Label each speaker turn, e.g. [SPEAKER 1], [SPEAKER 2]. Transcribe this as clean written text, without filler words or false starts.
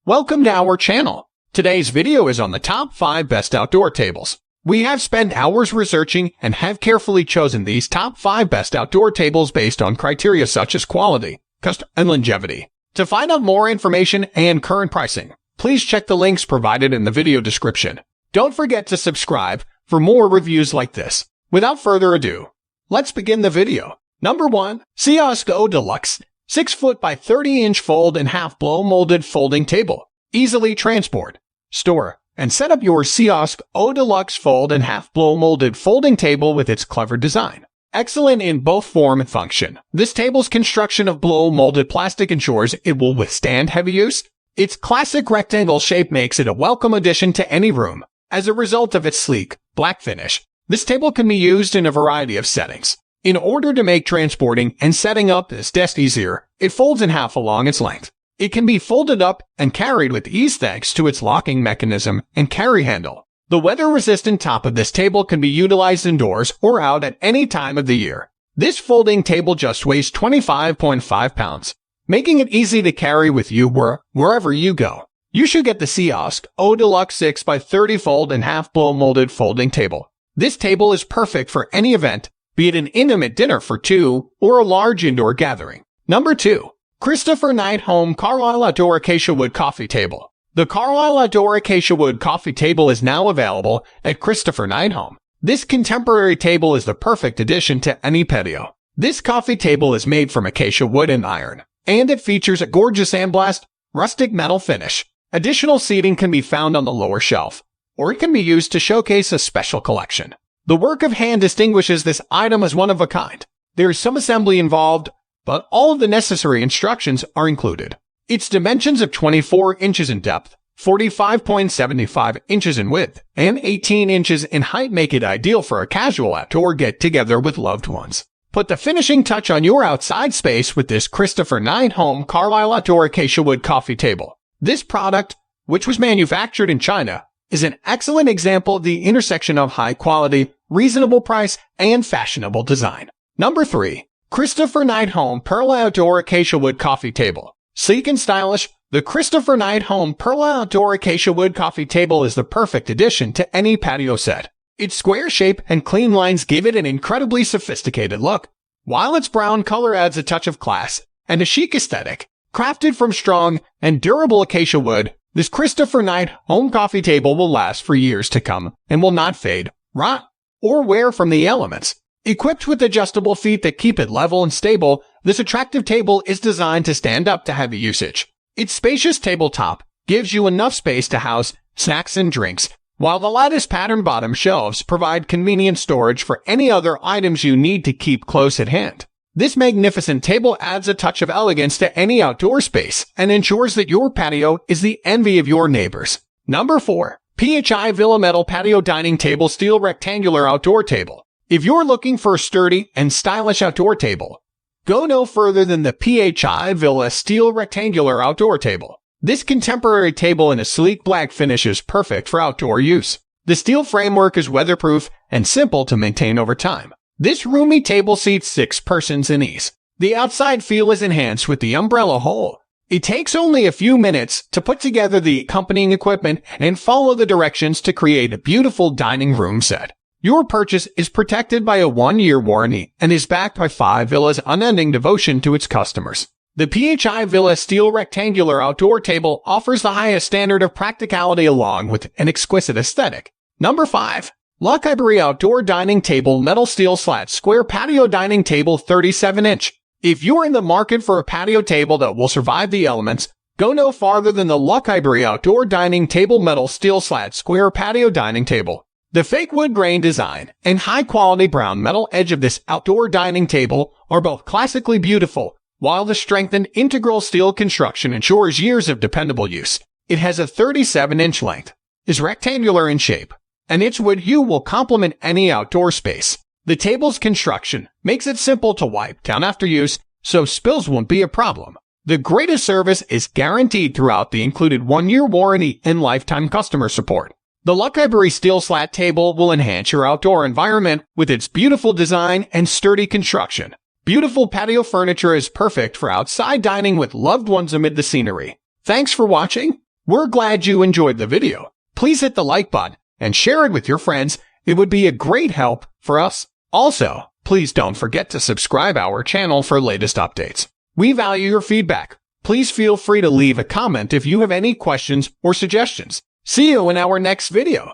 [SPEAKER 1] Welcome to our channel. Today's video is on the top 5 best outdoor tables. We have spent hours researching and have carefully chosen these top 5 best outdoor tables based on criteria such as quality, custom, and longevity. To find out more information and current pricing, please check the links provided in the video description. Don't forget to subscribe for more reviews like this. Without further ado, let's begin the video. Number 1. COSCO Deluxe 6-foot by 30-inch fold and half blow molded folding table. Easily transport, store, and set up your COSCO Deluxe fold and half blow molded folding table with its clever design. Excellent in both form and function, this table's construction of blow molded plastic ensures it will withstand heavy use. Its classic rectangle shape makes it a welcome addition to any room. As a result of its sleek, black finish, this table can be used in a variety of settings. In order to make transporting and setting up this desk easier, it folds in half along its length. It can be folded up and carried with ease thanks to its locking mechanism and carry handle. The weather-resistant top of this table can be utilized indoors or out at any time of the year. This folding table just weighs 25.5 pounds, making it easy to carry with you wherever you go. You should get the COSCO Deluxe 6x30 fold and half blow molded folding table. This table is perfect for any event, be it an intimate dinner for 2 or a large indoor gathering. Number 2. Christopher Knight Home Carlisle Outdoor Acacia Wood Coffee Table. The Carlisle Outdoor Acacia Wood Coffee Table is now available at Christopher Knight Home. This contemporary table is the perfect addition to any patio. This coffee table is made from acacia wood and iron, and it features a gorgeous sandblast, rustic metal finish. Additional seating can be found on the lower shelf, or it can be used to showcase a special collection. The work of hand distinguishes this item as one of a kind. There is some assembly involved, but all of the necessary instructions are included. Its dimensions of 24 inches in depth, 45.75 inches in width, and 18 inches in height make it ideal for a casual outdoor get-together with loved ones. Put the finishing touch on your outside space with this Christopher Knight Home Carlisle Outdoor Acacia Wood Coffee Table. This product, which was manufactured in China, is an excellent example of the intersection of high quality, reasonable price, and fashionable design. Number 3. Christopher Knight Home Perla Outdoor Acacia Wood Coffee Table. Sleek and stylish, the Christopher Knight Home Perla Outdoor Acacia Wood Coffee Table is the perfect addition to any patio set. Its square shape and clean lines give it an incredibly sophisticated look, while its brown color adds a touch of class and a chic aesthetic. Crafted from strong and durable acacia wood, this Christopher Knight Home Coffee Table will last for years to come and will not fade, rot, or wear from the elements. Equipped with adjustable feet that keep it level and stable, this attractive table is designed to stand up to heavy usage. Its spacious tabletop gives you enough space to house snacks and drinks, while the lattice pattern bottom shelves provide convenient storage for any other items you need to keep close at hand. This magnificent table adds a touch of elegance to any outdoor space and ensures that your patio is the envy of your neighbors. Number 4. PHI Villa Metal Patio Dining Table Steel Rectangular Outdoor Table. If you're looking for a sturdy and stylish outdoor table, go no further than the PHI Villa Steel Rectangular Outdoor Table. This contemporary table in a sleek black finish is perfect for outdoor use. The steel framework is weatherproof and simple to maintain over time. This roomy table seats 6 persons in ease. The outside feel is enhanced with the umbrella hole. It takes only a few minutes to put together the accompanying equipment and follow the directions to create a beautiful dining room set. Your purchase is protected by a 1-year warranty and is backed by 5 Villa's unending devotion to its customers. The PHI Villa Steel Rectangular Outdoor Table offers the highest standard of practicality along with an exquisite aesthetic. Number 5. Luckyberry Outdoor Dining Table Metal Steel Slat Square Patio Dining Table 37-inch. If you're in the market for a patio table that will survive the elements, go no farther than the Luckyberry Outdoor Dining Table Metal Steel Slat Square Patio Dining Table. The fake wood grain design and high-quality brown metal edge of this outdoor dining table are both classically beautiful, while the strengthened integral steel construction ensures years of dependable use. It has a 37-inch length, is rectangular in shape, and its wood hue will complement any outdoor space. The table's construction makes it simple to wipe down after use, so spills won't be a problem. The greatest service is guaranteed throughout the included 1-year warranty and lifetime customer support. The Luckyberry Steel Slat Table will enhance your outdoor environment with its beautiful design and sturdy construction. Beautiful patio furniture is perfect for outside dining with loved ones amid the scenery. Thanks for watching. We're glad you enjoyed the video. Please hit the like button and share it with your friends. It would be a great help for us. Also, please don't forget to subscribe our channel for latest updates. We value your feedback. Please feel free to leave a comment if you have any questions or suggestions. See you in our next video.